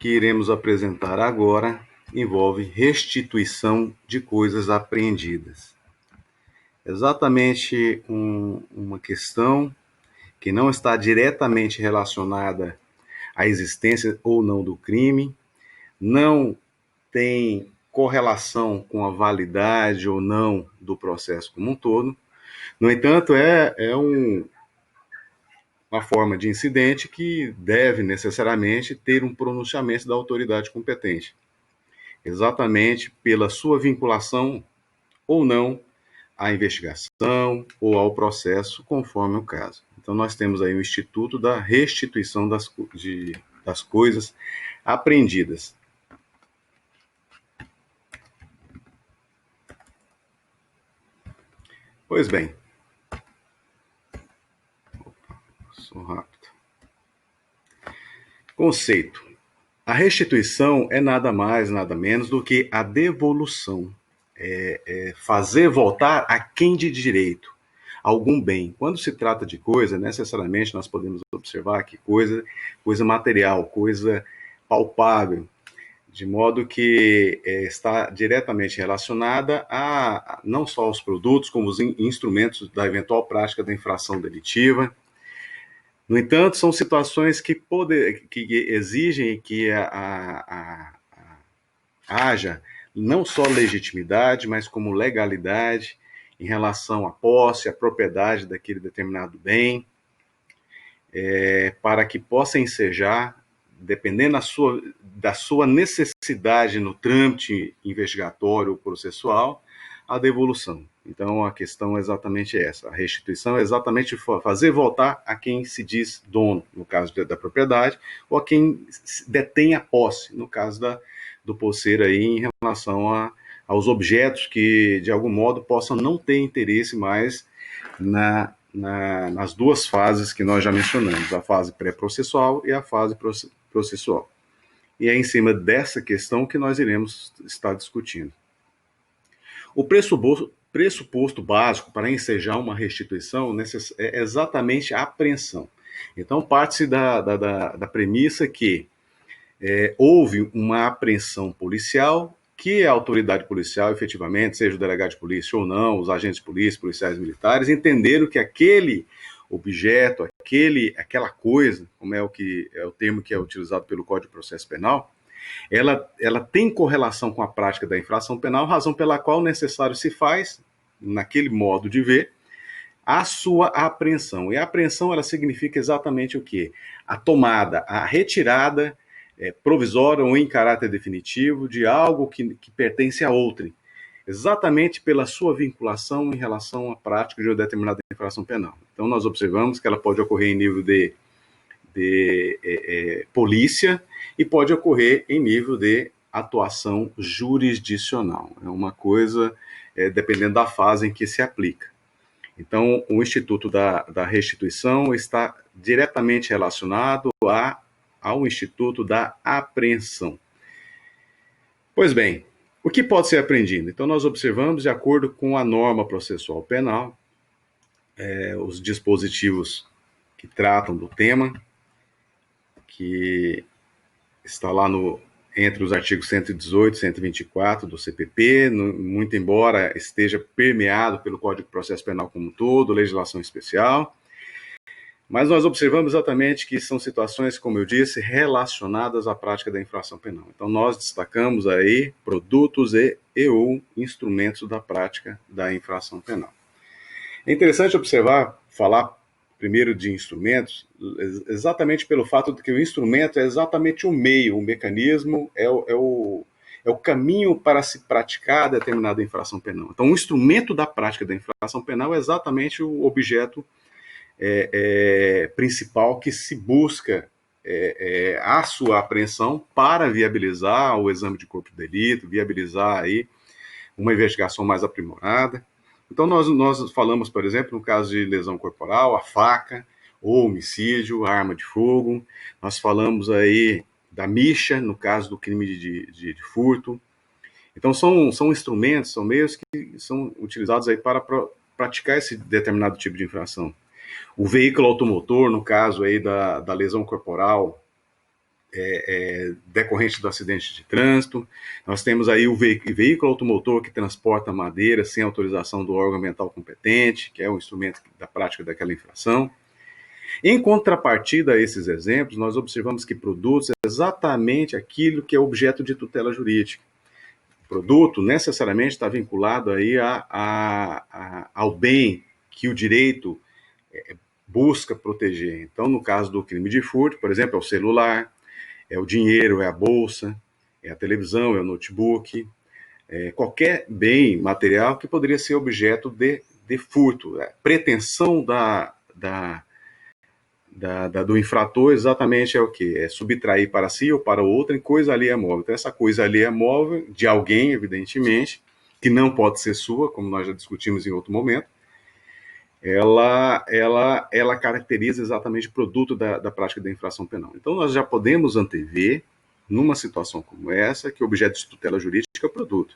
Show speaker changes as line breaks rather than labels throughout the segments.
que iremos apresentar agora envolve restituição de coisas apreendidas. Exatamente uma questão que não está diretamente relacionada à existência ou não do crime, não tem correlação com a validade ou não do processo como um todo. No entanto, uma forma de incidente que deve necessariamente ter um pronunciamento da autoridade competente, exatamente pela sua vinculação ou não à investigação ou ao processo, conforme o caso. Então, nós temos aí o Instituto da Restituição das Coisas Apreendidas. Pois bem, sou rápido. Conceito. A restituição é nada mais, nada menos do que a devolução. Fazer voltar a quem de direito algum bem. Quando se trata de coisa, necessariamente nós podemos observar que coisa material, coisa palpável, de modo que está diretamente relacionada a não só aos produtos, como os instrumentos da eventual prática da infração delitiva. No entanto, são situações que exigem que haja não só legitimidade, mas como legalidade em relação à posse, à propriedade daquele determinado bem, para que possa ensejar, dependendo da sua necessidade no trâmite investigatório ou processual, a devolução. Então, a questão é exatamente essa. A restituição é exatamente fazer voltar a quem se diz dono, no caso da propriedade, ou a quem detém a posse, no caso do posseiro aí, em relação aos objetos que, de algum modo, possam não ter interesse mais nas duas fases que nós já mencionamos, a fase pré-processual e a fase processual. E é em cima dessa questão que nós iremos estar discutindo. O pressuposto básico para ensejar uma restituição é exatamente a apreensão. Então, parte-se da premissa que houve uma apreensão policial, que a autoridade policial, efetivamente, seja o delegado de polícia ou não, os agentes de polícia, policiais militares, entenderam que aquele objeto, aquela coisa, como é o termo que é utilizado pelo Código de Processo Penal, ela tem correlação com a prática da infração penal, razão pela qual necessário se faz, naquele modo de ver, a sua apreensão. E a apreensão, ela significa exatamente o quê? A tomada, a retirada provisória ou em caráter definitivo de algo que pertence a outrem, exatamente pela sua vinculação em relação à prática de uma determinada infração penal. Então, nós observamos que ela pode ocorrer em nível de polícia e pode ocorrer em nível de atuação jurisdicional. É uma coisa, dependendo da fase em que se aplica. Então, o Instituto da Restituição está diretamente relacionado ao Instituto da Apreensão. Pois bem, o que pode ser apreendido? Então, nós observamos, de acordo com a norma processual penal, os dispositivos que tratam do tema, que está lá entre os artigos 118 e 124 do CPP, muito embora esteja permeado pelo Código de Processo Penal como um todo, legislação especial. Mas nós observamos exatamente que são situações, como eu disse, relacionadas à prática da infração penal. Então, nós destacamos aí produtos e ou instrumentos da prática da infração penal. É interessante falar primeiro de instrumentos, exatamente pelo fato de que o instrumento é exatamente o meio, o mecanismo, é o caminho para se praticar determinada infração penal. Então, o instrumento da prática da infração penal é exatamente o objeto principal que se busca a sua apreensão para viabilizar o exame de corpo de delito, viabilizar aí uma investigação mais aprimorada. Então, nós falamos, por exemplo, no caso de lesão corporal, a faca, ou homicídio, a arma de fogo. Nós falamos aí da micha, no caso do crime de furto. Então, são instrumentos, são meios que são utilizados aí para praticar esse determinado tipo de infração. O veículo automotor, no caso aí da lesão corporal decorrente do acidente de trânsito. Nós temos aí o veículo automotor que transporta madeira sem autorização do órgão ambiental competente, que é um instrumento da prática daquela infração. Em contrapartida a esses exemplos, nós observamos que produtos é exatamente aquilo que é objeto de tutela jurídica. O produto necessariamente está vinculado aí ao bem que o direito busca proteger. Então, no caso do crime de furto, por exemplo, é o celular, é o dinheiro, é a bolsa, é a televisão, é o notebook, qualquer bem material que poderia ser objeto de furto. A pretensão do infrator exatamente é o quê? É subtrair para si ou para outra em coisa alheia móvel. Então, essa coisa alheia móvel, de alguém, evidentemente, que não pode ser sua, como nós já discutimos em outro momento, ela caracteriza exatamente o produto da prática da infração penal. Então, nós já podemos antever, numa situação como essa, que o objeto de tutela jurídica é o produto.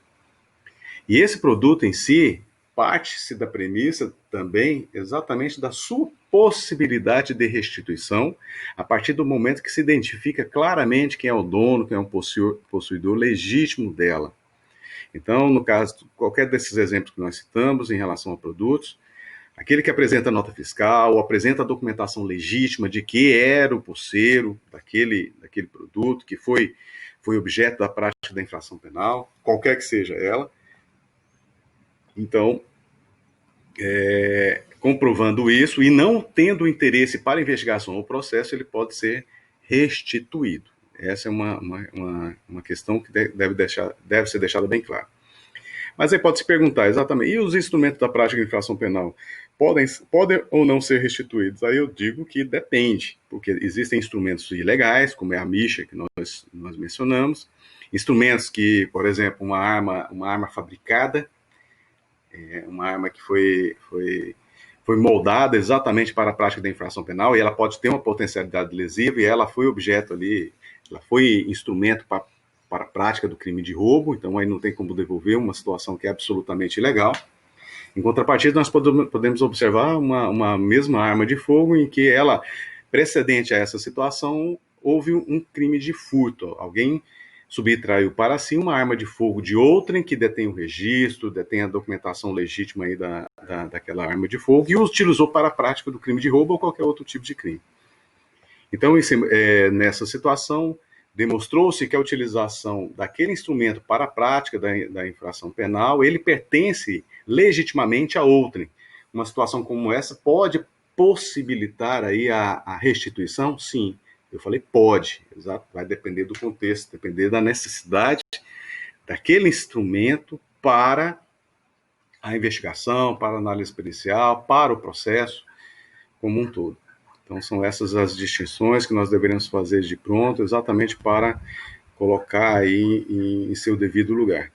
E esse produto em si, parte-se da premissa também exatamente da sua possibilidade de restituição, a partir do momento que se identifica claramente quem é o dono, quem é o possuidor legítimo dela. Então, no caso, qualquer desses exemplos que nós citamos em relação a produtos, aquele que apresenta nota fiscal, ou apresenta a documentação legítima de que era o posseiro daquele produto, que foi objeto da prática da infração penal, qualquer que seja ela. Então, comprovando isso e não tendo interesse para investigação ou processo, ele pode ser restituído. Essa é uma questão que deve ser deixada bem clara. Mas aí pode se perguntar exatamente, e os instrumentos da prática de infração penal podem ou não ser restituídos? Aí eu digo que depende, porque existem instrumentos ilegais, como é a micha que nós mencionamos, instrumentos que, por exemplo, uma arma fabricada, uma arma que foi moldada exatamente para a prática da infração penal, e ela pode ter uma potencialidade lesiva, e ela foi objeto ali, ela foi instrumento para a prática do crime de roubo, então aí não tem como devolver, uma situação que é absolutamente ilegal. Em contrapartida, nós podemos observar uma mesma arma de fogo em que ela, precedente a essa situação, houve um crime de furto. Alguém subtraiu para si uma arma de fogo de outrem que detém o registro, detém a documentação legítima aí daquela arma de fogo e utilizou para a prática do crime de roubo ou qualquer outro tipo de crime. Então, nessa situação, demonstrou-se que a utilização daquele instrumento para a prática da infração penal, ele pertence legitimamente a outrem. Uma situação como essa pode possibilitar aí a restituição? Sim. Eu falei pode, exato, vai depender do contexto, depender da necessidade daquele instrumento para a investigação, para a análise pericial, para o processo como um todo. Então são essas as distinções que nós deveremos fazer de pronto, exatamente para colocar aí em seu devido lugar.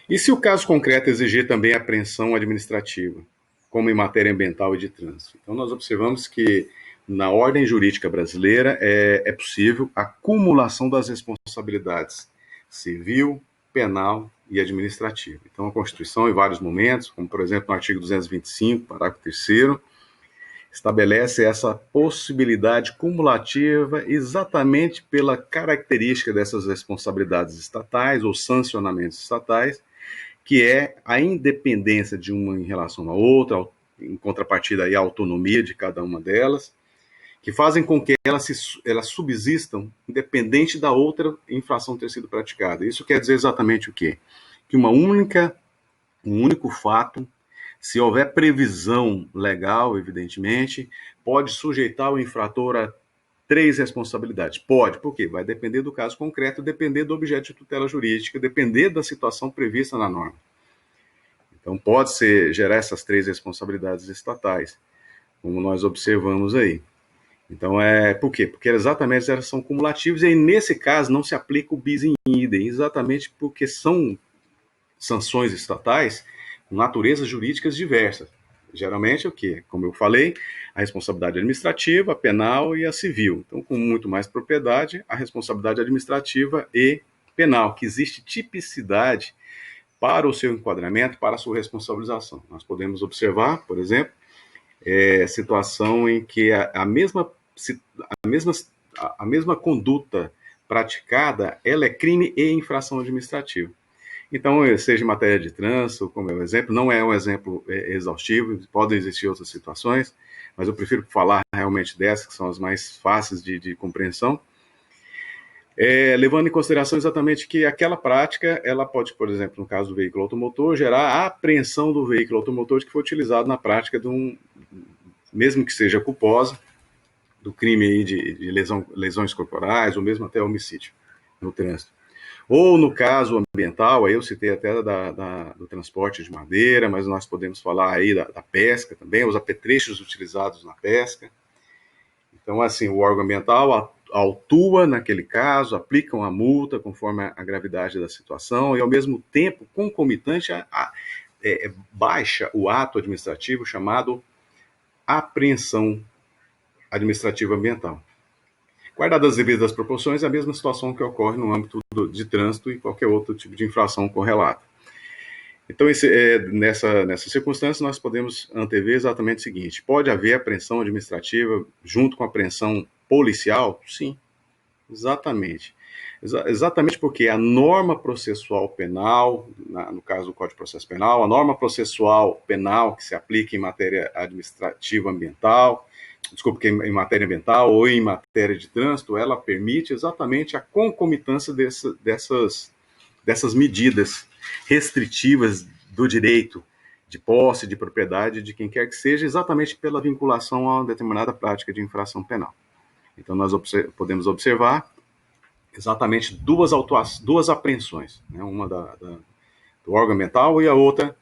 E se o caso concreto exigir também apreensão administrativa, como em matéria ambiental e de trânsito? Então nós observamos que na ordem jurídica brasileira é possível a cumulação das responsabilidades civil, penal e administrativa. Então a Constituição, em vários momentos, como por exemplo no artigo 225, parágrafo 3º, estabelece essa possibilidade cumulativa exatamente pela característica dessas responsabilidades estatais ou sancionamentos estatais, que é a independência de uma em relação à outra, em contrapartida aí a autonomia de cada uma delas, que fazem com que elas subsistam independente da outra infração ter sido praticada. Isso quer dizer exatamente o quê? Que um único fato, se houver previsão legal, evidentemente, pode sujeitar o infrator a 3 responsabilidades. Pode, por quê? Vai depender do caso concreto, depender do objeto de tutela jurídica, depender da situação prevista na norma. Então, pode gerar essas 3 responsabilidades estatais, como nós observamos aí. Então, por quê? Porque exatamente elas são cumulativas e aí, nesse caso, não se aplica o bis in idem, exatamente porque são sanções estatais com naturezas jurídicas diversas. Geralmente, o quê? Como eu falei, a responsabilidade administrativa, a penal e a civil. Então, com muito mais propriedade, a responsabilidade administrativa e penal, que existe tipicidade para o seu enquadramento, para a sua responsabilização. Nós podemos observar, por exemplo, situação em que a mesma a mesma conduta praticada, ela é crime e infração administrativa. Então, seja em matéria de trânsito, como é o exemplo, não é um exemplo exaustivo, podem existir outras situações, mas eu prefiro falar realmente dessas, que são as mais fáceis de compreensão, levando em consideração exatamente que aquela prática, ela pode, por exemplo, no caso do veículo automotor, gerar a apreensão do veículo automotor que foi utilizado na prática mesmo que seja culposa, do crime aí de lesões corporais, ou mesmo até homicídio no trânsito. Ou no caso ambiental, aí eu citei até do transporte de madeira, mas nós podemos falar aí da pesca também, os apetrechos utilizados na pesca. Então, assim, o órgão ambiental autua naquele caso, aplica uma multa conforme a gravidade da situação e, ao mesmo tempo, concomitante, baixa o ato administrativo chamado apreensão administrativa ambiental. Guardadas as devidas proporções, é a mesma situação que ocorre no âmbito de trânsito e qualquer outro tipo de infração correlata. Então, nessa circunstância, nós podemos antever exatamente o seguinte: pode haver apreensão administrativa junto com a apreensão policial? Sim, exatamente. Exatamente porque a norma processual penal, no caso do Código de Processo Penal, a norma processual penal que se aplica em matéria administrativa ambiental, que em matéria ambiental ou em matéria de trânsito, ela permite exatamente a concomitância dessas medidas restritivas do direito de posse, de propriedade de quem quer que seja, exatamente pela vinculação a uma determinada prática de infração penal. Então, nós podemos observar exatamente duas apreensões, né? Uma do órgão ambiental e a outra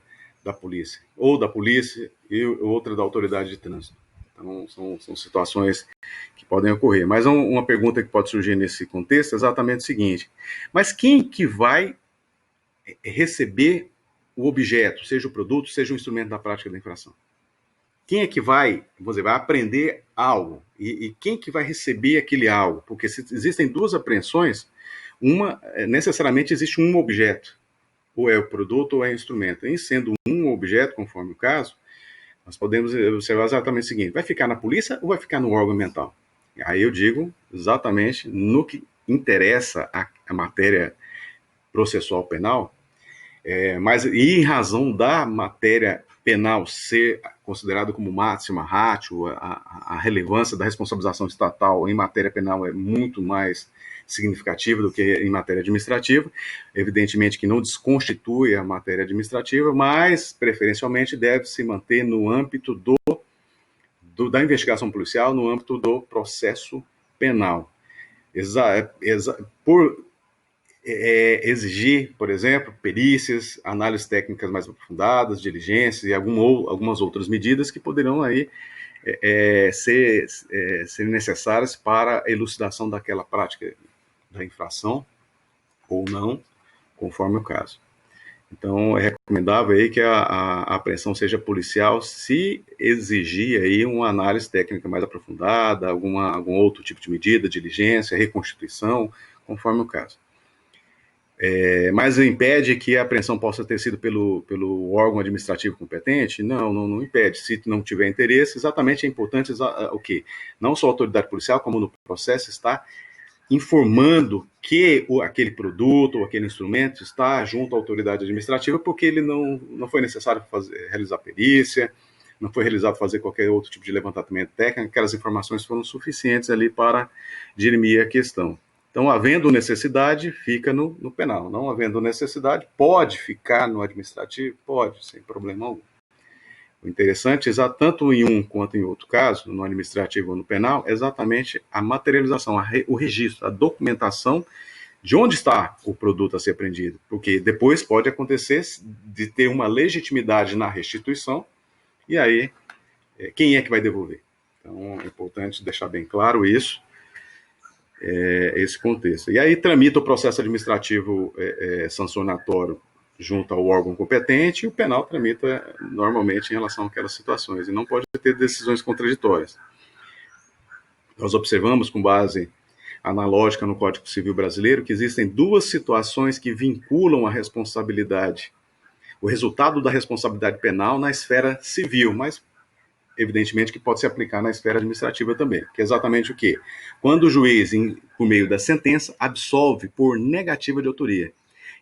da polícia, ou da polícia e outra da autoridade de trânsito. Então, são situações que podem ocorrer. Mas uma pergunta que pode surgir nesse contexto é exatamente o seguinte: mas quem que vai receber o objeto, seja o produto, seja o instrumento da prática da infração? Quem é que vai aprender algo? E quem que vai receber aquele algo? Porque se existem duas apreensões, necessariamente existe um objeto, ou é o produto ou é o instrumento. E sendo um objeto, conforme o caso, nós podemos observar exatamente o seguinte: vai ficar na polícia ou vai ficar no órgão ambiental? Aí eu digo exatamente no que interessa a matéria processual penal, mas e em razão da matéria penal ser considerado como máxima ratio, a relevância da responsabilização estatal em matéria penal é muito mais significativa do que em matéria administrativa. Evidentemente que não desconstitui a matéria administrativa, mas preferencialmente deve se manter no âmbito da investigação policial, no âmbito do processo penal. Por exigir, por exemplo, perícias, análises técnicas mais aprofundadas, diligências e algumas outras medidas que poderão aí ser necessárias para a elucidação daquela prática da infração ou não, conforme o caso. Então, é recomendável aí que a apreensão seja policial se exigir aí uma análise técnica mais aprofundada, algum outro tipo de medida, diligência, reconstituição, conforme o caso. Mas impede que a apreensão possa ter sido pelo órgão administrativo competente? Não impede. Se não tiver interesse, exatamente é importante o quê? Não só a autoridade policial, como no processo está informando que aquele produto ou aquele instrumento está junto à autoridade administrativa, porque ele não foi necessário realizar perícia, não foi realizado fazer qualquer outro tipo de levantamento técnico, aquelas informações foram suficientes ali para dirimir a questão. Então, havendo necessidade, fica no penal. Não havendo necessidade, pode ficar no administrativo? Pode, sem problema algum. O interessante, tanto em um quanto em outro caso, no administrativo ou no penal, é exatamente a materialização, o registro, a documentação de onde está o produto a ser apreendido. Porque depois pode acontecer de ter uma legitimidade na restituição, e aí, quem é que vai devolver? Então, é importante deixar bem claro isso. Esse contexto. E aí tramita o processo administrativo sancionatório junto ao órgão competente, e o penal tramita normalmente em relação àquelas situações, e não pode ter decisões contraditórias. Nós observamos, com base analógica no Código Civil Brasileiro, que existem duas situações que vinculam a responsabilidade, o resultado da responsabilidade penal na esfera civil, mas evidentemente que pode se aplicar na esfera administrativa também, que é exatamente o quê? Quando o juiz, por meio da sentença, absolve por negativa de autoria,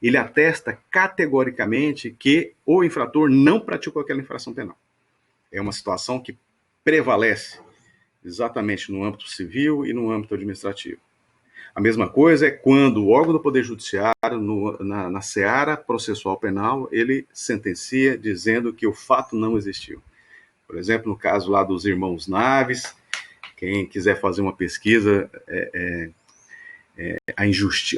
ele atesta categoricamente que o infrator não praticou aquela infração penal. É uma situação que prevalece exatamente no âmbito civil e no âmbito administrativo. A mesma coisa é quando o órgão do Poder Judiciário, na seara processual penal, ele sentencia dizendo que o fato não existiu. Por exemplo, no caso lá dos irmãos Naves, quem quiser fazer uma pesquisa,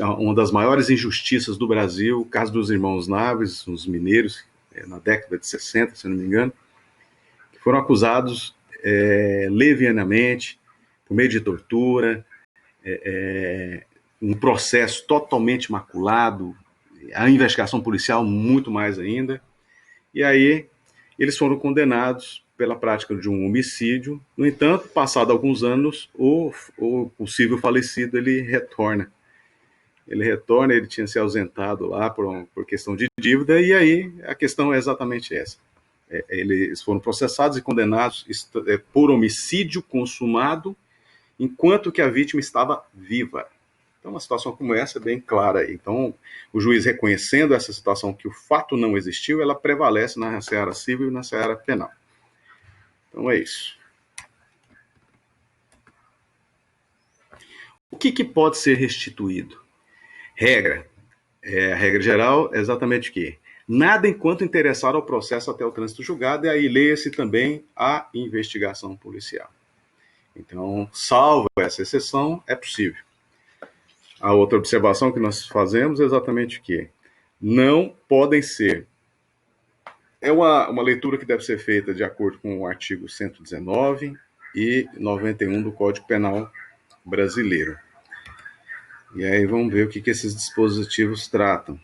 uma das maiores injustiças do Brasil, o caso dos irmãos Naves, os mineiros, na década de 60, se não me engano, que foram acusados levianamente, por meio de tortura, um processo totalmente maculado, a investigação policial muito mais ainda, e aí eles foram condenados pela prática de um homicídio. No entanto, passado alguns anos, o possível falecido ele retorna. Ele tinha se ausentado lá por questão de dívida, e aí a questão é exatamente essa. Eles foram processados e condenados por homicídio consumado enquanto que a vítima estava viva. Então, uma situação como essa é bem clara. Então, o juiz reconhecendo essa situação que o fato não existiu, ela prevalece na seara civil e na seara penal. Então, é isso. O que pode ser restituído? Regra. A regra geral é exatamente o quê? Nada enquanto interessar ao processo até o trânsito julgado, e aí leia-se também a investigação policial. Então, salvo essa exceção, é possível. A outra observação que nós fazemos é exatamente o quê? Não podem ser. É uma leitura que deve ser feita de acordo com o artigo 119 e 91 do Código Penal brasileiro. E aí vamos ver o que esses dispositivos tratam.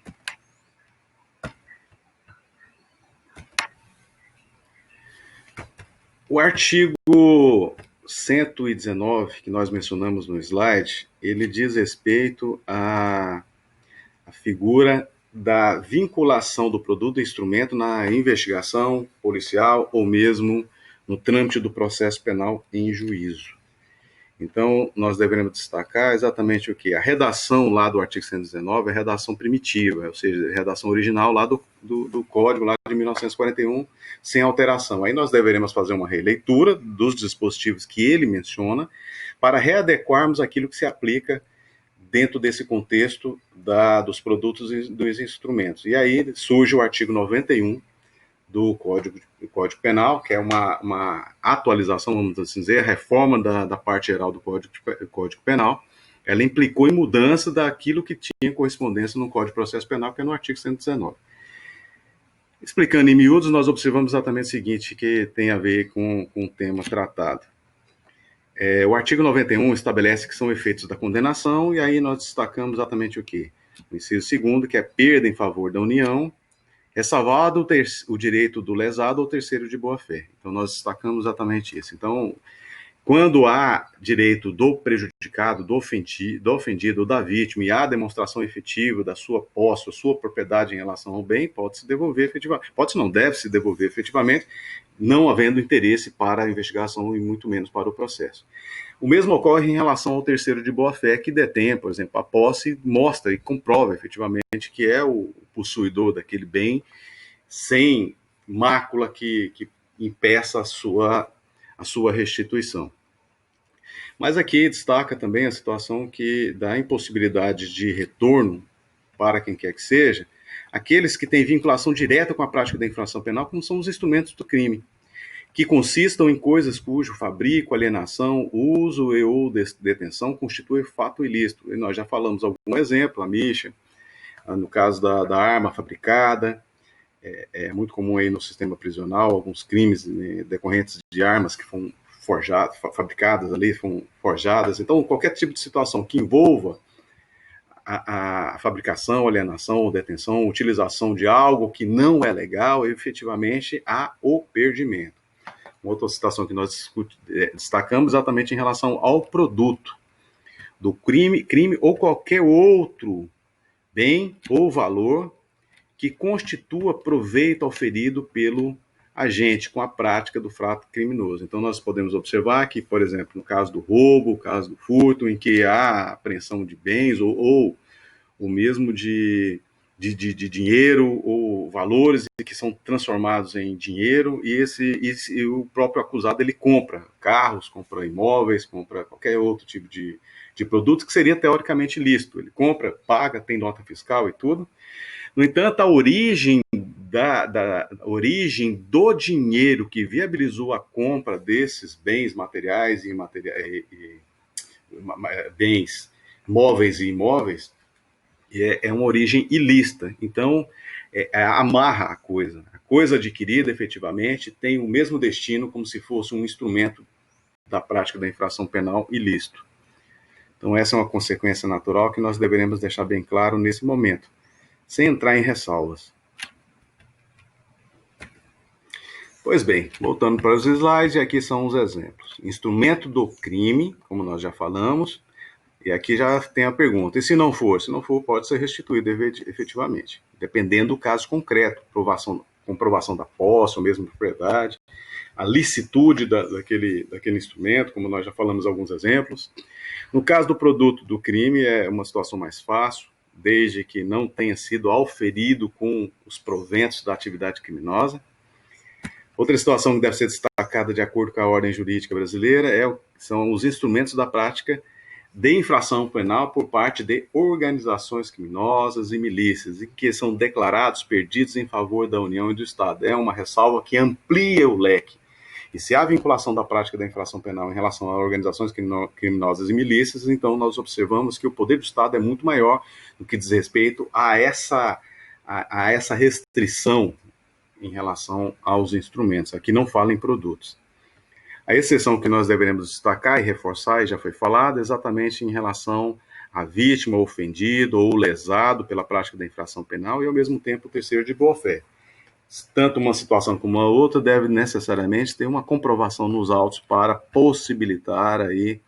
O artigo 119, que nós mencionamos no slide, ele diz respeito à figura da vinculação do produto e instrumento na investigação policial ou mesmo no trâmite do processo penal em juízo. Então, nós devemos destacar exatamente o que? A redação lá do artigo 119 é a redação primitiva, ou seja, a redação original lá do Código lá de 1941, sem alteração. Aí nós deveremos fazer uma releitura dos dispositivos que ele menciona para readequarmos aquilo que se aplica dentro desse contexto dos produtos e dos instrumentos. E aí surge o artigo 91 do Código Penal, que é uma atualização, vamos assim dizer, a reforma da parte geral do Código Penal. Ela implicou em mudança daquilo que tinha correspondência no Código de Processo Penal, que é no artigo 119. Explicando em miúdos, nós observamos exatamente o seguinte, que tem a ver com o tema tratado. O artigo 91 estabelece que são efeitos da condenação, e aí nós destacamos exatamente o quê? O inciso 2º, que é perda em favor da União, ressalvado o direito do lesado ou terceiro de boa-fé. Então, nós destacamos exatamente isso. Então, quando há direito do prejudicado, do ofendido ou da vítima, e há demonstração efetiva da sua posse, da sua propriedade em relação ao bem, pode-se devolver efetivamente. Pode-se não, deve-se devolver efetivamente, não havendo interesse para a investigação e muito menos para o processo. O mesmo ocorre em relação ao terceiro de boa-fé, que detém, por exemplo, a posse, mostra e comprova efetivamente que é o possuidor daquele bem, sem mácula que impeça a sua restituição. Mas aqui destaca também a situação da impossibilidade de retorno para quem quer que seja, aqueles que têm vinculação direta com a prática da infração penal, como são os instrumentos do crime, que consistam em coisas cujo fabrico, alienação, uso e ou detenção constitui fato ilícito. E nós já falamos algum exemplo, a micha, no caso da arma fabricada, é muito comum aí no sistema prisional, alguns crimes decorrentes de armas que foram fabricadas ali, foram forjadas. Então, qualquer tipo de situação que envolva a fabricação, alienação ou detenção, utilização de algo que não é legal, efetivamente há o perdimento. Uma outra situação que nós destacamos exatamente em relação ao produto do crime ou qualquer outro bem ou valor que constitua proveito auferido pelo agente com a prática do fato criminoso. Então, nós podemos observar que, por exemplo, no caso do roubo, no caso do furto, em que há apreensão de bens ou mesmo de dinheiro ou valores que são transformados em dinheiro e o próprio acusado ele compra carros, compra imóveis, compra qualquer outro tipo de produto que seria teoricamente lícito. Ele compra, paga, tem nota fiscal e tudo. No entanto, a origem origem do dinheiro que viabilizou a compra desses bens materiais bens móveis e imóveis é uma origem ilícita. Então, amarra a coisa. A coisa adquirida, efetivamente, tem o mesmo destino como se fosse um instrumento da prática da infração penal ilícito. Então, essa é uma consequência natural que nós deveremos deixar bem claro nesse momento, sem entrar em ressalvas. Pois bem, voltando para os slides, aqui são os exemplos. Instrumento do crime, como nós já falamos, e aqui já tem a pergunta, e se não for? Se não for, pode ser restituído efetivamente, dependendo do caso concreto, comprovação da posse, ou mesmo propriedade, a licitude daquele instrumento, como nós já falamos alguns exemplos. No caso do produto do crime, é uma situação mais fácil, desde que não tenha sido auferido com os proventos da atividade criminosa. Outra situação que deve ser destacada de acordo com a ordem jurídica brasileira são os instrumentos da prática de infração penal por parte de organizações criminosas e milícias, e que são declarados perdidos em favor da União e do Estado. É uma ressalva que amplia o leque. E se há vinculação da prática da infração penal em relação a organizações criminosas e milícias, então nós observamos que o poder do Estado é muito maior no que diz respeito a essa restrição em relação aos instrumentos. Aqui não fala em produtos. A exceção que nós deveremos destacar e reforçar, e já foi falado, é exatamente em relação à vítima, ofendido ou lesado pela prática da infração penal e, ao mesmo tempo, o terceiro de boa-fé. Tanto uma situação como a outra deve necessariamente ter uma comprovação nos autos para possibilitar aí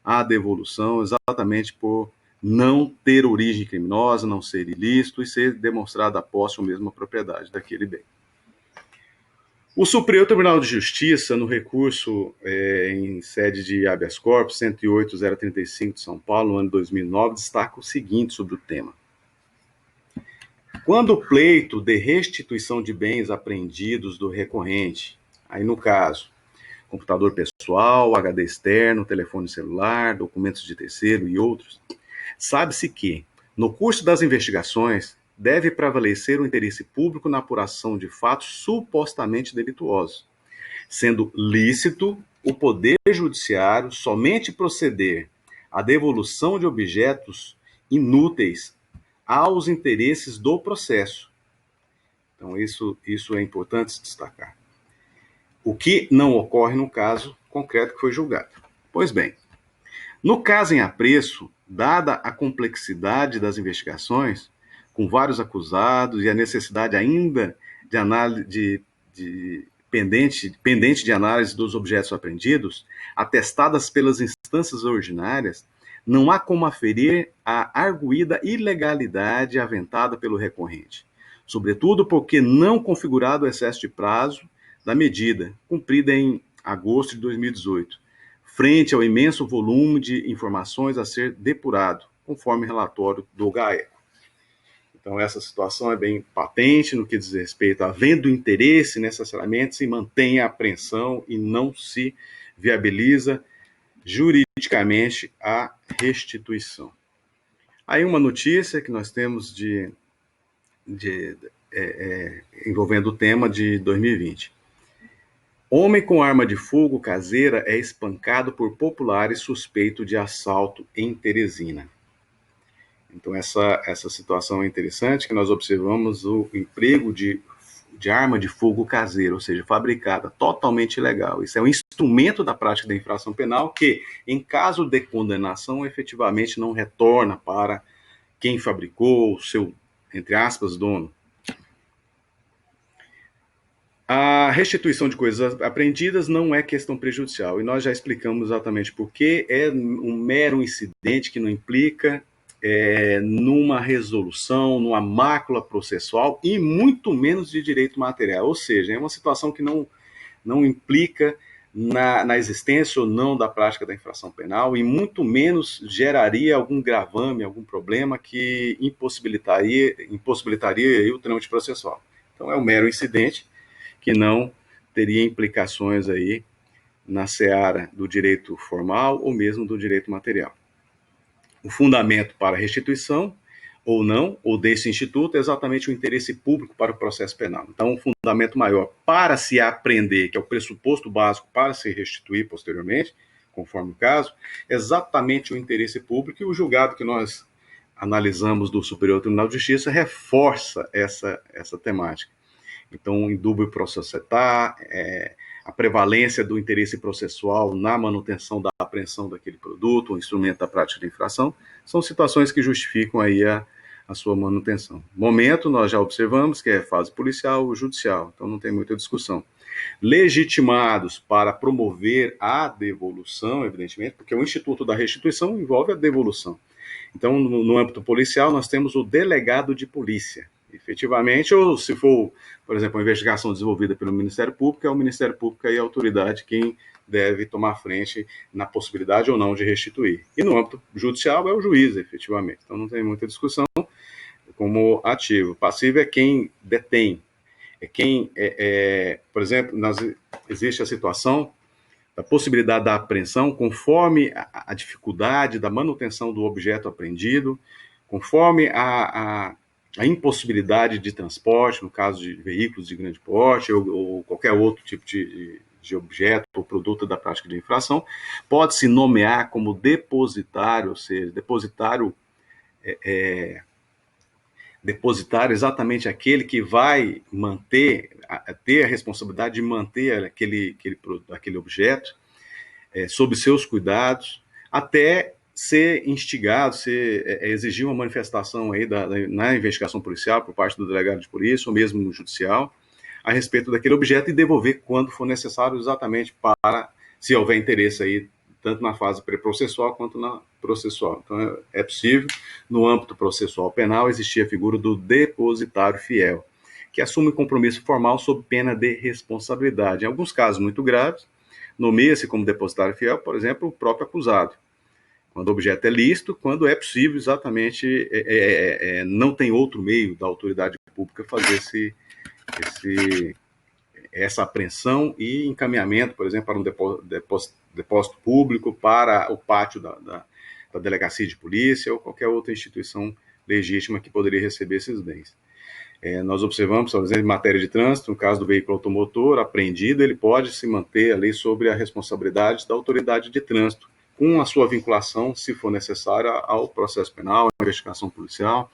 a devolução, exatamente por não ter origem criminosa, não ser ilícito e ser demonstrada a posse ou mesmo a propriedade daquele bem. O Superior Tribunal de Justiça, no recurso em sede de habeas corpus 108.035 de São Paulo, no ano de 2009, destaca o seguinte sobre o tema. Quando o pleito de restituição de bens apreendidos do recorrente, aí no caso, computador pessoal, HD externo, telefone celular, documentos de terceiro e outros, sabe-se que, no curso das investigações, deve prevalecer o interesse público na apuração de fatos supostamente delituosos, sendo lícito o Poder Judiciário somente proceder à devolução de objetos inúteis aos interesses do processo. Então, isso é importante se destacar. O que não ocorre no caso concreto que foi julgado. Pois bem, no caso em apreço, dada a complexidade das investigações, com vários acusados e a necessidade ainda de análise pendente de análise dos objetos apreendidos, atestadas pelas instâncias ordinárias, não há como aferir a arguída ilegalidade aventada pelo recorrente, sobretudo porque não configurado o excesso de prazo da medida, cumprida em agosto de 2018, frente ao imenso volume de informações a ser depurado, conforme relatório do GAECO. Então, essa situação é bem patente no que diz respeito, havendo interesse, necessariamente se mantém a apreensão e não se viabiliza juridicamente a restituição. Aí uma notícia que nós temos envolvendo o tema de 2020. Homem com arma de fogo caseira é espancado por populares suspeito de assalto em Teresina. Então, essa situação é interessante, que nós observamos o emprego de arma de fogo caseira, ou seja, fabricada, totalmente ilegal. Isso é um instrumento da prática da infração penal que, em caso de condenação, efetivamente não retorna para quem fabricou, o seu, entre aspas, dono. A restituição de coisas apreendidas não é questão prejudicial, e nós já explicamos exatamente por que é um mero incidente que não implica numa resolução, numa mácula processual e muito menos de direito material. Ou seja, é uma situação que não implica na existência ou não da prática da infração penal e muito menos geraria algum gravame, algum problema que impossibilitaria aí o trâmite processual. Então é um mero incidente que não teria implicações aí na seara do direito formal ou mesmo do direito material. O fundamento para a restituição ou não, ou desse instituto, é exatamente o interesse público para o processo penal. Então, o fundamento maior para se apreender, que é o pressuposto básico para se restituir posteriormente, conforme o caso, é exatamente o interesse público, e o julgado que nós analisamos do Superior Tribunal de Justiça reforça essa temática. Então, indúbio processuetar, a prevalência do interesse processual na manutenção da apreensão daquele produto, o instrumento da prática de infração, são situações que justificam aí a sua manutenção. Momento, nós já observamos que é fase policial ou judicial, então não tem muita discussão. Legitimados para promover a devolução, evidentemente, porque o Instituto da Restituição envolve a devolução. Então, no âmbito policial, nós temos o delegado de polícia, efetivamente, ou se for, por exemplo, uma investigação desenvolvida pelo Ministério Público, é o Ministério Público e a autoridade quem deve tomar frente na possibilidade ou não de restituir. E no âmbito judicial é o juiz, efetivamente. Então não tem muita discussão como ativo. Passivo é quem detém. É quem, por exemplo, existe a situação da possibilidade da apreensão conforme a dificuldade da manutenção do objeto apreendido, conforme a impossibilidade de transporte, no caso de veículos de grande porte ou qualquer outro tipo de objeto ou produto da prática de infração, pode-se nomear como depositário, ou seja, depositário exatamente aquele que vai ter a responsabilidade de manter aquele objeto sob seus cuidados, até ser instigado, exigir uma manifestação aí na investigação policial por parte do delegado de polícia ou mesmo no judicial a respeito daquele objeto e devolver quando for necessário, exatamente para, se houver interesse aí, tanto na fase pré-processual quanto na processual. Então é possível, no âmbito processual penal, existir a figura do depositário fiel, que assume compromisso formal sob pena de responsabilidade. Em alguns casos muito graves, nomeia-se como depositário fiel, por exemplo, o próprio acusado, quando o objeto é lícito, quando é possível exatamente, não tem outro meio da autoridade pública fazer essa apreensão e encaminhamento, por exemplo, para um depósito público, para o pátio da delegacia de polícia ou qualquer outra instituição legítima que poderia receber esses bens. Nós observamos, por exemplo, em matéria de trânsito, no caso do veículo automotor apreendido, ele pode se manter ali sobre a responsabilidade da autoridade de trânsito, com a sua vinculação, se for necessária, ao processo penal, à investigação policial.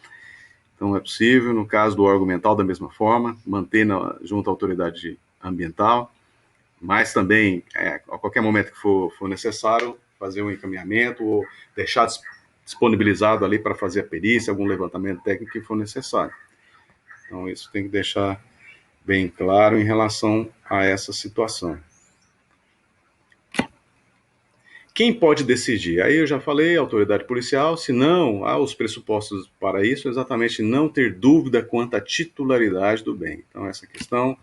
Então é possível, no caso do órgão ambiental, da mesma forma, manter junto à autoridade ambiental, mas também, a qualquer momento que for necessário, fazer um encaminhamento ou deixar disponibilizado ali para fazer a perícia, algum levantamento técnico que for necessário. Então isso tem que deixar bem claro em relação a essa situação. Quem pode decidir? Aí eu já falei, a autoridade policial, se não, os pressupostos para isso é exatamente não ter dúvida quanto à titularidade do bem. Então essa questão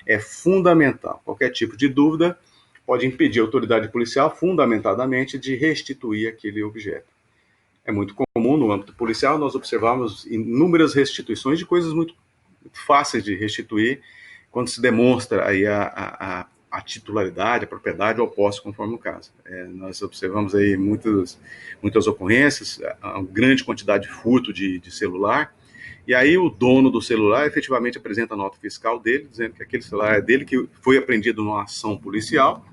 é fundamental. Qualquer tipo de dúvida pode impedir a autoridade policial, fundamentadamente, de restituir aquele objeto. É muito comum no âmbito policial nós observarmos inúmeras restituições de coisas muito fáceis de restituir, quando se demonstra aí a titularidade, a propriedade ou a posse, conforme o caso. Nós observamos aí muitas ocorrências, uma grande quantidade de furto de celular, e aí o dono do celular efetivamente apresenta a nota fiscal dele, dizendo que aquele celular é dele, que foi apreendido numa ação policial,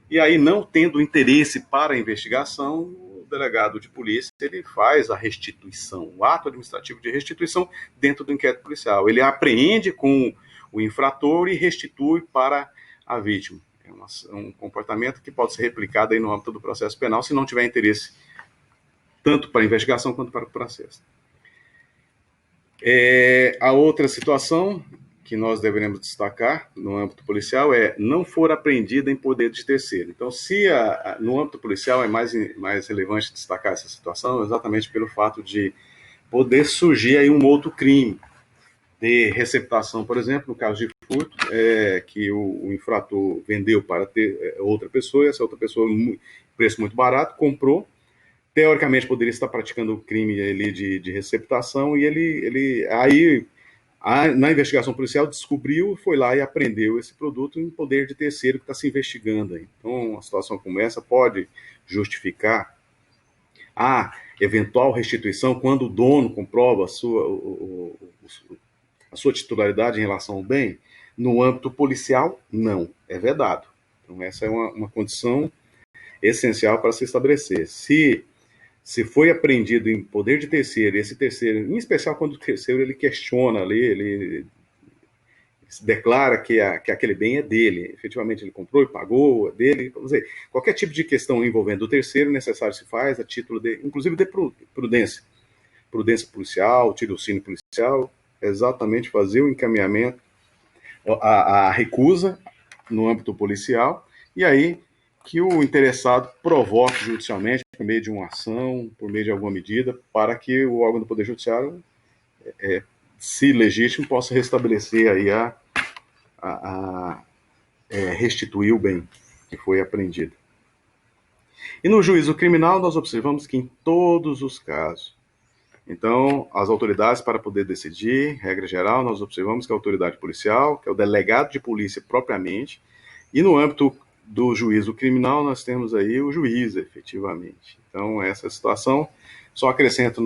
e aí, não tendo interesse para a investigação, o delegado de polícia ele faz a restituição, o ato administrativo de restituição dentro do inquérito policial. Ele apreende com o infrator e restitui para a vítima. É um comportamento que pode ser replicado aí no âmbito do processo penal, se não tiver interesse tanto para a investigação quanto para o processo. A outra situação que nós deveremos destacar no âmbito policial é não for apreendida em poder de terceiro. Então, se no âmbito policial é mais relevante destacar essa situação, exatamente pelo fato de poder surgir aí um outro crime de receptação, por exemplo, no caso de furto, que o infrator vendeu para ter outra pessoa, e essa outra pessoa, preço muito barato, comprou, teoricamente poderia estar praticando o crime ali de receptação, e ele aí na investigação policial descobriu, foi lá e apreendeu esse produto em poder de terceiro que está se investigando aí. Então, uma situação como essa pode justificar a eventual restituição quando o dono comprova a sua titularidade em relação ao bem. No âmbito policial, não, é vedado. Então, essa é uma condição essencial para se estabelecer. Se foi apreendido em poder de terceiro, e esse terceiro, em especial quando o terceiro ele questiona ali, ele declara que aquele bem é dele, efetivamente ele comprou e pagou, é dele, vamos dizer, qualquer tipo de questão envolvendo o terceiro necessário se faz a título de, inclusive de prudência policial, tirocínio policial, exatamente fazer o encaminhamento, a recusa no âmbito policial, e aí que o interessado provoque judicialmente, por meio de uma ação, por meio de alguma medida, para que o órgão do Poder Judiciário, se legítimo, possa restabelecer aí restituir o bem que foi apreendido. E no juízo criminal, nós observamos que em todos os casos, então, as autoridades para poder decidir, regra geral, nós observamos que a autoridade policial, que é o delegado de polícia propriamente, e no âmbito do juízo criminal, nós temos aí o juiz, efetivamente. Então, essa situação, só acrescento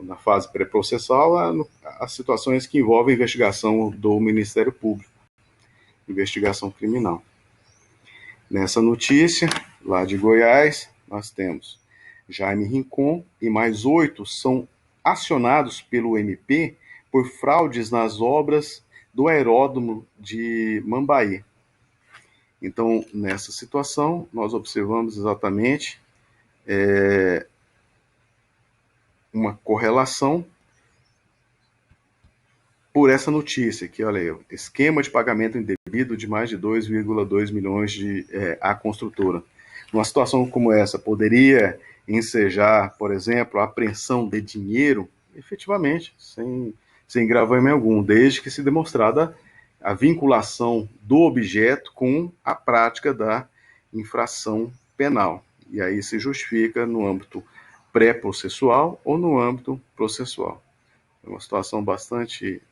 na fase pré-processal as situações que envolvem investigação do Ministério Público, investigação criminal. Nessa notícia, lá de Goiás, nós temos Jaime Rincon e mais 8 são acionados pelo MP por fraudes nas obras do aeródromo de Mambaí. Então, nessa situação, nós observamos exatamente uma correlação por essa notícia, que olha aí, esquema de pagamento indevido de mais de 2,2 milhões à construtora. Numa situação como essa, poderia ensejar, por exemplo, a apreensão de dinheiro, efetivamente, sem gravame algum, desde que se demonstrada a vinculação do objeto com a prática da infração penal. E aí se justifica no âmbito pré-processual ou no âmbito processual. É uma situação bastante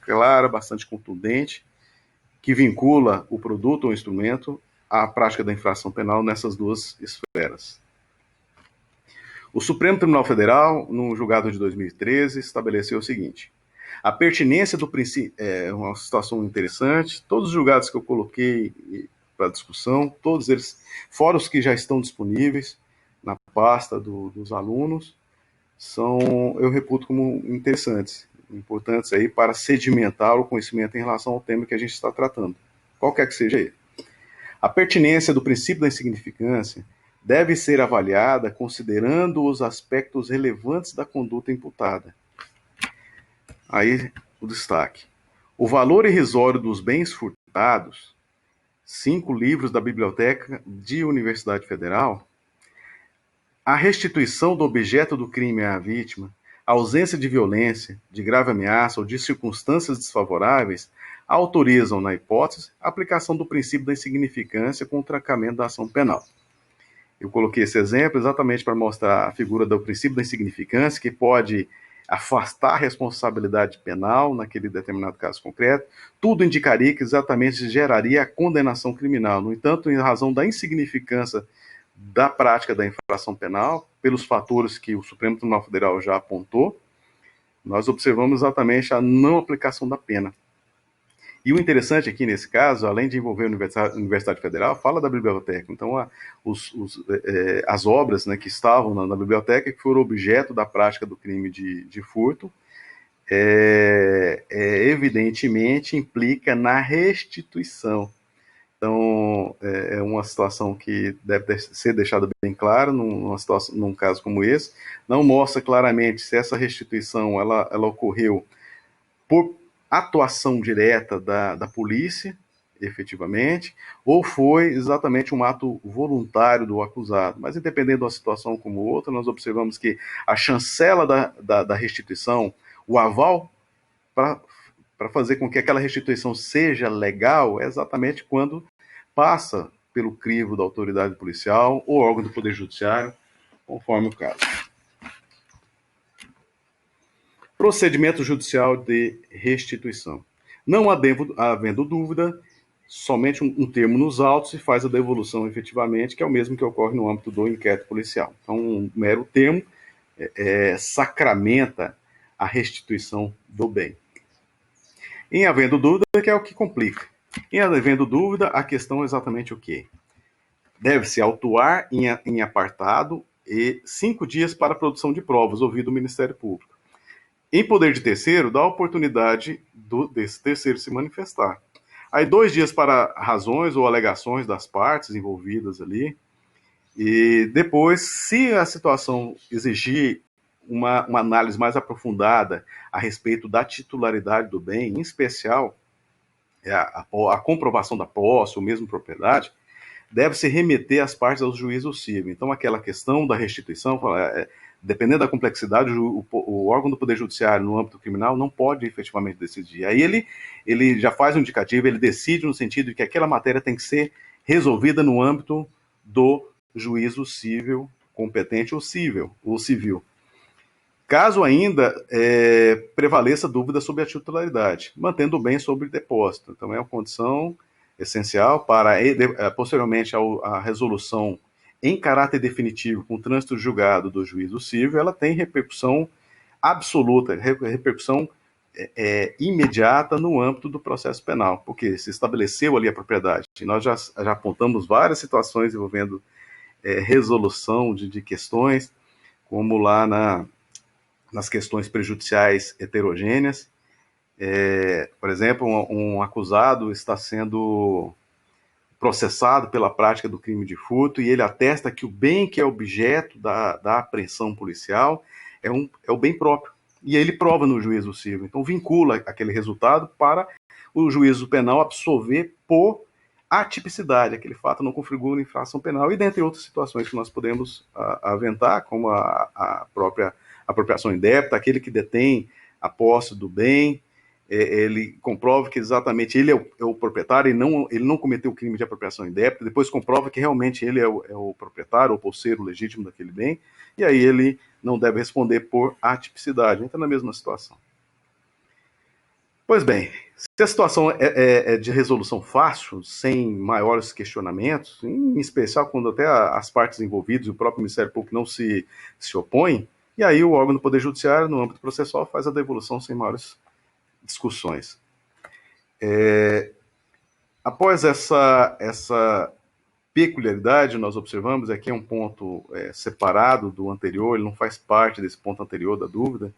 clara, bastante contundente, que vincula o produto ou instrumento à prática da infração penal nessas duas esferas. O Supremo Tribunal Federal, no julgado de 2013, estabeleceu o seguinte: a pertinência do princípio é uma situação interessante. Todos os julgados que eu coloquei para discussão, todos eles, fora os que já estão disponíveis na pasta dos alunos, eu reputo como importantes aí para sedimentar o conhecimento em relação ao tema que a gente está tratando, qualquer que seja ele. A pertinência do princípio da insignificância deve ser avaliada considerando os aspectos relevantes da conduta imputada. Aí o destaque: o valor irrisório dos bens furtados, 5 livros da Biblioteca de Universidade Federal, a restituição do objeto do crime à vítima, a ausência de violência, de grave ameaça ou de circunstâncias desfavoráveis autorizam, na hipótese, a aplicação do princípio da insignificância com o trancamento da ação penal. Eu coloquei esse exemplo exatamente para mostrar a figura do princípio da insignificância, que pode afastar a responsabilidade penal naquele determinado caso concreto. Tudo indicaria que exatamente geraria a condenação criminal. No entanto, em razão da insignificância da prática da infração penal, pelos fatores que o Supremo Tribunal Federal já apontou, nós observamos exatamente a não aplicação da pena. E o interessante aqui nesse caso, além de envolver a Universidade Federal, fala da biblioteca. Então, as obras, né, que estavam na biblioteca, que foram objeto da prática do crime de furto, evidentemente implica na restituição. Então, é uma situação que deve ser deixada bem clara num caso como esse. Não mostra claramente se essa restituição ela ocorreu por atuação direta da polícia, efetivamente, ou foi exatamente um ato voluntário do acusado. Mas, independente de uma situação como outra, nós observamos que a chancela da restituição, o aval para fazer com que aquela restituição seja legal, é exatamente quando passa pelo crivo da autoridade policial ou órgão do Poder Judiciário, conforme o caso. Procedimento judicial de restituição. Não havendo dúvida, somente um termo nos autos se faz a devolução efetivamente, que é o mesmo que ocorre no âmbito do inquérito policial. Então, um mero termo sacramenta a restituição do bem. Em havendo dúvida, que é o que complica. Em havendo dúvida, a questão é exatamente o quê? Deve-se autuar em apartado e 5 dias para a produção de provas, ouvido o Ministério Público. Em poder de terceiro, dá a oportunidade desse terceiro se manifestar. Aí 2 dias para razões ou alegações das partes envolvidas ali. E depois, se a situação exigir uma análise mais aprofundada a respeito da titularidade do bem, em especial a comprovação da posse ou mesmo propriedade, deve-se remeter as partes ao juízo civil. Então, aquela questão da restituição, dependendo da complexidade, o órgão do Poder Judiciário no âmbito criminal não pode efetivamente decidir. Aí ele já faz um indicativo, ele decide no sentido de que aquela matéria tem que ser resolvida no âmbito do juízo civil competente ou civil. Caso ainda prevaleça dúvida sobre a titularidade, mantendo o bem sobre depósito. Então, é uma condição essencial para, posteriormente, a resolução em caráter definitivo, com o trânsito julgado do juízo civil, ela tem repercussão absoluta, repercussão imediata no âmbito do processo penal, porque se estabeleceu ali a propriedade. E nós já apontamos várias situações envolvendo resolução de questões, como lá nas questões prejudiciais heterogêneas. Por exemplo, um acusado está sendo processado pela prática do crime de furto e ele atesta que o bem que é objeto da apreensão policial é o bem próprio. E ele prova no juízo civil. Então, vincula aquele resultado para o juízo penal absolver por atipicidade. Aquele fato não configura infração penal. E dentre outras situações que nós podemos aventar, como a própria apropriação indébita, aquele que detém a posse do bem, ele comprova que exatamente ele é o proprietário, ele não cometeu o crime de apropriação indébita, depois comprova que realmente ele é o proprietário ou posseiro legítimo daquele bem, e aí ele não deve responder por atipicidade, entra na mesma situação. Pois bem, se a situação é de resolução fácil, sem maiores questionamentos, em especial quando até as partes envolvidas e o próprio Ministério Público não se opõem, e aí o órgão do Poder Judiciário, no âmbito processual, faz a devolução sem maiores discussões. Após essa peculiaridade, nós observamos, aqui é um ponto separado do anterior, ele não faz parte desse ponto anterior da dúvida,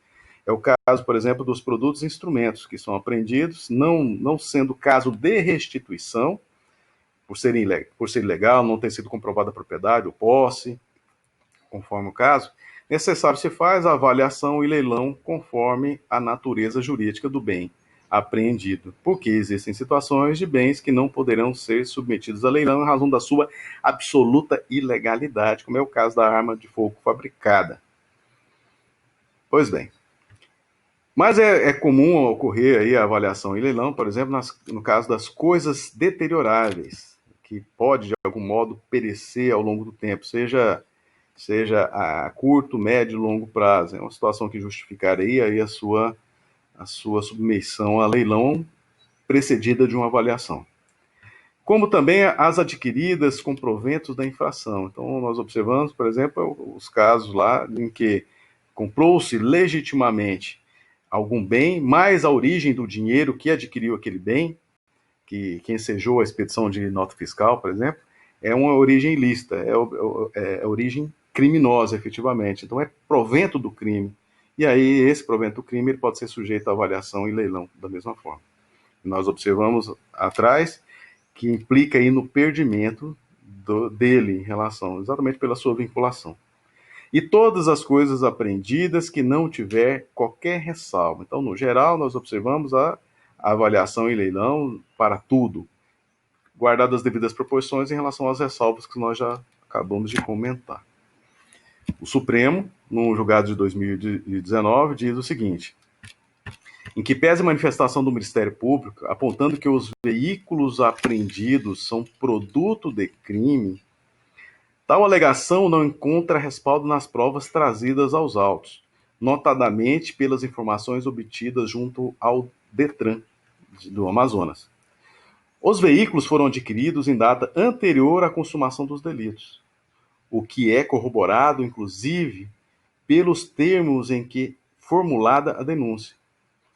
é o caso, por exemplo, dos produtos e instrumentos que são apreendidos, não sendo caso de restituição, por ser ilegal, não ter sido comprovada a propriedade ou posse, conforme o caso, necessário se faz a avaliação e leilão conforme a natureza jurídica do bem apreendido, porque existem situações de bens que não poderão ser submetidos a leilão em razão da sua absoluta ilegalidade, como é o caso da arma de fogo fabricada. Pois bem, mas é comum ocorrer aí a avaliação e leilão, por exemplo, no caso das coisas deterioráveis, que pode de algum modo perecer ao longo do tempo, seja a curto, médio e longo prazo. É uma situação que justificaria aí a sua submissão a leilão precedida de uma avaliação. Como também as adquiridas com proventos da infração. Então, nós observamos, por exemplo, os casos lá em que comprou-se legitimamente algum bem, mais a origem do dinheiro que adquiriu aquele bem, que ensejou a expedição de nota fiscal, por exemplo, é uma origem ilícita, é origem criminosa, efetivamente. Então, é provento do crime. E aí, esse provento do crime ele pode ser sujeito a avaliação e leilão da mesma forma. Nós observamos atrás que implica aí no perdimento dele em relação, exatamente pela sua vinculação. E todas as coisas apreendidas que não tiver qualquer ressalva. Então, no geral, nós observamos avaliação e leilão para tudo, guardadas as devidas proporções em relação às ressalvas que nós já acabamos de comentar. O Supremo, no julgado de 2019, diz o seguinte: em que pese a manifestação do Ministério Público, apontando que os veículos apreendidos são produto de crime, tal alegação não encontra respaldo nas provas trazidas aos autos, notadamente pelas informações obtidas junto ao DETRAN do Amazonas. Os veículos foram adquiridos em data anterior à consumação dos delitos, o que é corroborado, inclusive, pelos termos em que formulada a denúncia.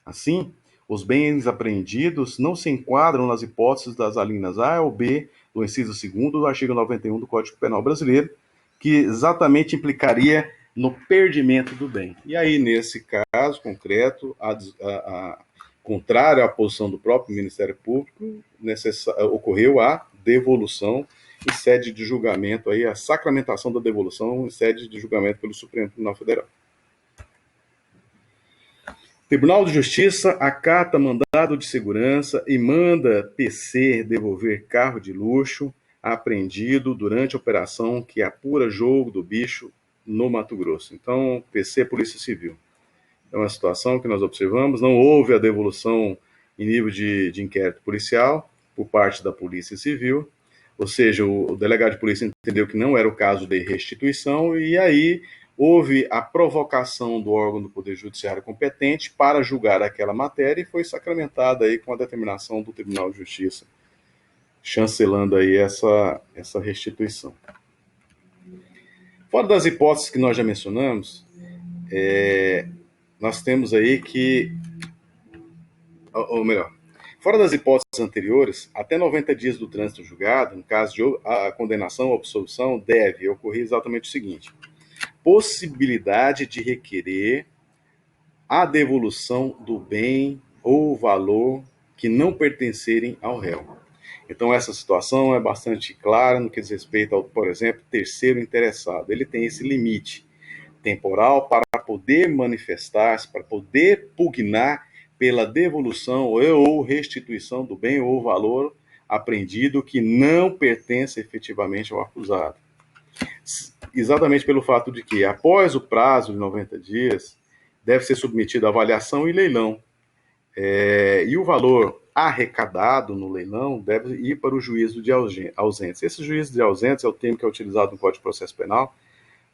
Assim, os bens apreendidos não se enquadram nas hipóteses das alíneas A ou B do inciso 2º do artigo 91 do Código Penal Brasileiro, que exatamente implicaria no perdimento do bem. E aí, nesse caso concreto, contrário à posição do próprio Ministério Público, ocorreu a devolução em sede de julgamento, aí, a sacramentação da devolução em sede de julgamento pelo Supremo Tribunal Federal. Tribunal de Justiça acata mandado de segurança e manda PC devolver carro de luxo apreendido durante a operação que apura jogo do bicho no Mato Grosso. Então, PC, Polícia Civil. É uma situação que nós observamos, não houve a devolução em nível de inquérito policial por parte da Polícia Civil, ou seja, o delegado de polícia entendeu que não era o caso de restituição, e aí houve a provocação do órgão do Poder Judiciário competente para julgar aquela matéria e foi sacramentada aí com a determinação do Tribunal de Justiça, chancelando aí essa restituição. Fora das hipóteses que nós já mencionamos, nós temos aí que, ou melhor, fora das hipóteses anteriores, até 90 dias do trânsito julgado, no caso de a condenação ou absolvição, deve ocorrer exatamente o seguinte: possibilidade de requerer a devolução do bem ou valor que não pertencerem ao réu. Então, essa situação é bastante clara no que diz respeito ao, por exemplo, terceiro interessado. Ele tem esse limite temporal para poder manifestar-se, para poder pugnar pela devolução ou restituição do bem ou valor apreendido que não pertence efetivamente ao acusado. Exatamente pelo fato de que, após o prazo de 90 dias, deve ser submetido a avaliação e leilão. E o valor arrecadado no leilão deve ir para o juízo de ausência. Esse juízo de ausência é o termo que é utilizado no Código de Processo Penal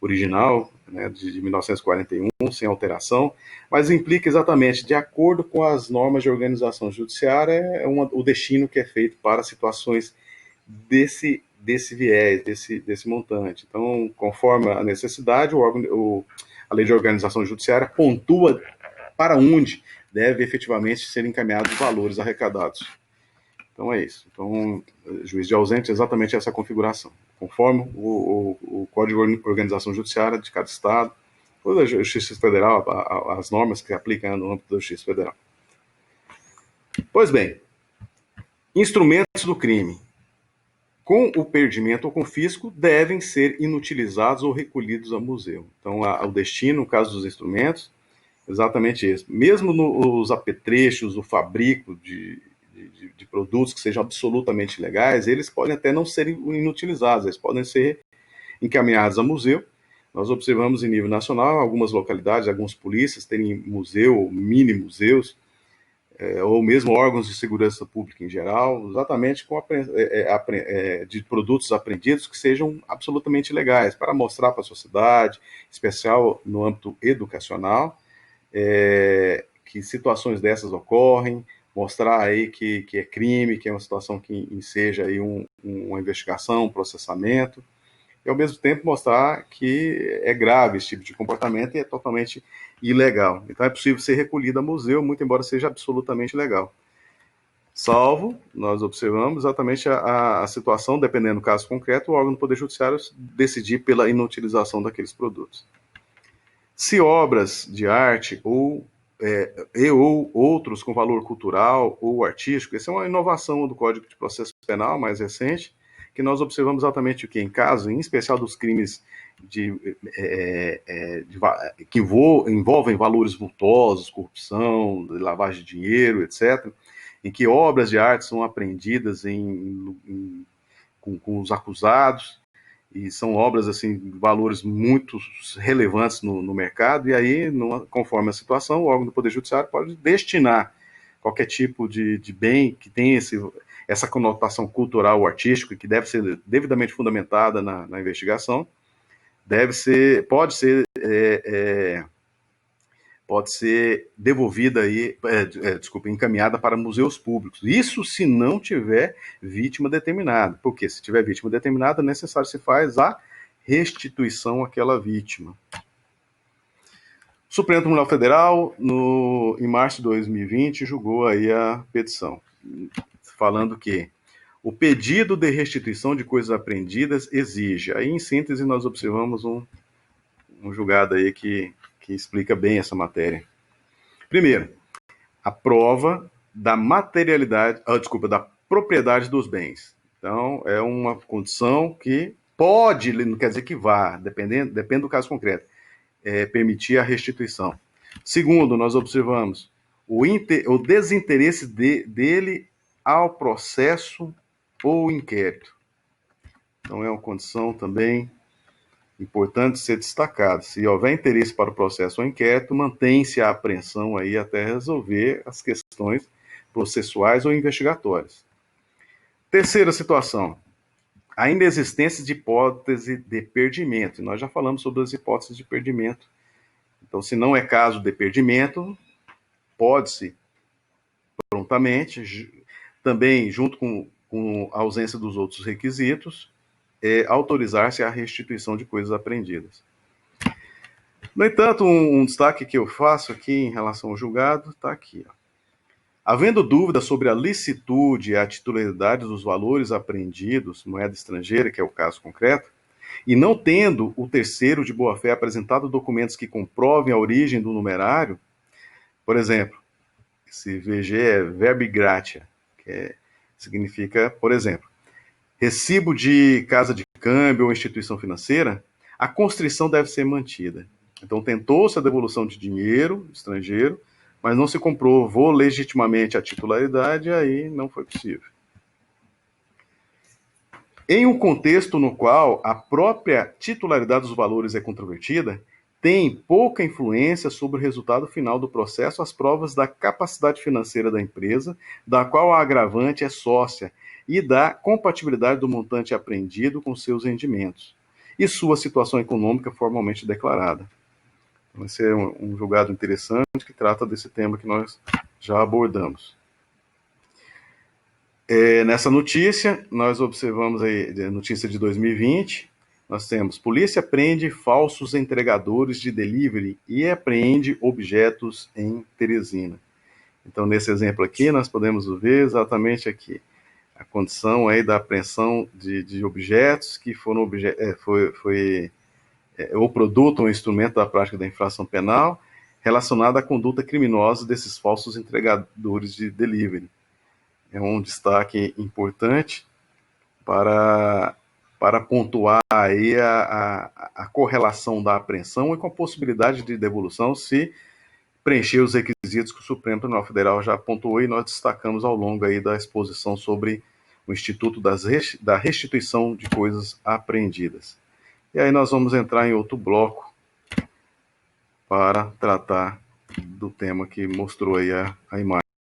original, né, de 1941, sem alteração, mas implica exatamente, de acordo com as normas de organização judiciária, o destino que é feito para situações desse viés, desse montante. Então, conforme a necessidade, a Lei de Organização Judiciária pontua para onde deve efetivamente ser encaminhados os valores arrecadados. Então é isso. Então, juiz de ausente é exatamente essa configuração, conforme o Código de Organização Judiciária de cada estado, ou da Justiça Federal, as normas que aplicam no âmbito da Justiça Federal. Pois bem, instrumentos do crime com o perdimento ou confisco devem ser inutilizados ou recolhidos ao museu. Então, o destino, no caso dos instrumentos, exatamente esse. Mesmo nos apetrechos, o fabrico de produtos que sejam absolutamente legais, eles podem até não serem inutilizados, eles podem ser encaminhados a museu. Nós observamos em nível nacional, algumas localidades, algumas polícias terem museu, mini museus, ou mesmo órgãos de segurança pública em geral, exatamente de produtos apreendidos que sejam absolutamente legais, para mostrar para a sociedade, em especial no âmbito educacional, que situações dessas ocorrem, mostrar aí que é crime, que é uma situação que enseja aí uma investigação, um processamento, e ao mesmo tempo mostrar que é grave esse tipo de comportamento e é totalmente ilegal. Então é possível ser recolhido a museu, muito embora seja absolutamente legal. Salvo, nós observamos exatamente a situação, dependendo do caso concreto, o órgão do Poder Judiciário decidir pela inutilização daqueles produtos. Se obras de arte ou outros com valor cultural ou artístico, essa é uma inovação do Código de Processo Penal mais recente, que nós observamos exatamente o que, em caso, em especial dos crimes que envolvem valores vultosos, corrupção, lavagem de dinheiro, etc., em que obras de arte são apreendidas com os acusados, e são obras assim de valores muito relevantes no mercado, e aí, conforme a situação, o órgão do Poder Judiciário pode destinar qualquer tipo de bem que tenha essa conotação cultural ou artística, que deve ser devidamente fundamentada na investigação, pode ser devolvida aí, encaminhada para museus públicos. Isso se não tiver vítima determinada. Porque se tiver vítima determinada, é necessário se faz a restituição àquela vítima. O Supremo Tribunal Federal, em março de 2020, julgou aí a petição, falando que o pedido de restituição de coisas apreendidas exige. Aí, em síntese, nós observamos um julgado aí que explica bem essa matéria. Primeiro, a prova da materialidade, da propriedade dos bens. Então, é uma condição que pode, não quer dizer que vá, depende do caso concreto, permitir a restituição. Segundo, nós observamos o desinteresse dele ao processo ou inquérito. Então, é uma condição também importante ser destacado. Se houver interesse para o processo ou inquérito, mantém-se a apreensão aí até resolver as questões processuais ou investigatórias. Terceira situação, a inexistência de hipótese de perdimento. Nós já falamos sobre as hipóteses de perdimento. Então, se não é caso de perdimento, pode-se prontamente, também junto com a ausência dos outros requisitos, autorizar-se a restituição de coisas apreendidas. No entanto, um destaque que eu faço aqui em relação ao julgado está aqui. Havendo dúvida sobre a licitude e a titularidade dos valores apreendidos, moeda estrangeira, que é o caso concreto, e não tendo o terceiro de boa-fé apresentado documentos que comprovem a origem do numerário, por exemplo, esse VG é verbi gratia, que significa, por exemplo, recibo de casa de câmbio ou instituição financeira, a constrição deve ser mantida. Então, tentou-se a devolução de dinheiro estrangeiro, mas não se comprovou legitimamente a titularidade, e aí não foi possível. Em um contexto no qual a própria titularidade dos valores é controvertida, tem pouca influência sobre o resultado final do processo as provas da capacidade financeira da empresa, da qual a agravante é sócia, e da compatibilidade do montante apreendido com seus rendimentos, e sua situação econômica formalmente declarada. Vai ser um julgado interessante que trata desse tema que nós já abordamos. Nessa notícia, nós observamos aí, notícia de 2020, nós temos: polícia prende falsos entregadores de delivery e apreende objetos em Teresina. Então, nesse exemplo aqui, nós podemos ver exatamente aqui a condição aí da apreensão de objetos que foram o produto ou instrumento da prática da infração penal relacionada à conduta criminosa desses falsos entregadores de delivery. É um destaque importante para pontuar aí a correlação da apreensão e com a possibilidade de devolução se preencher os requisitos que o Supremo Tribunal Federal já pontuou, e nós destacamos ao longo aí da exposição sobre o Instituto da Restituição de Coisas Apreendidas. E aí nós vamos entrar em outro bloco para tratar do tema que mostrou aí a imagem.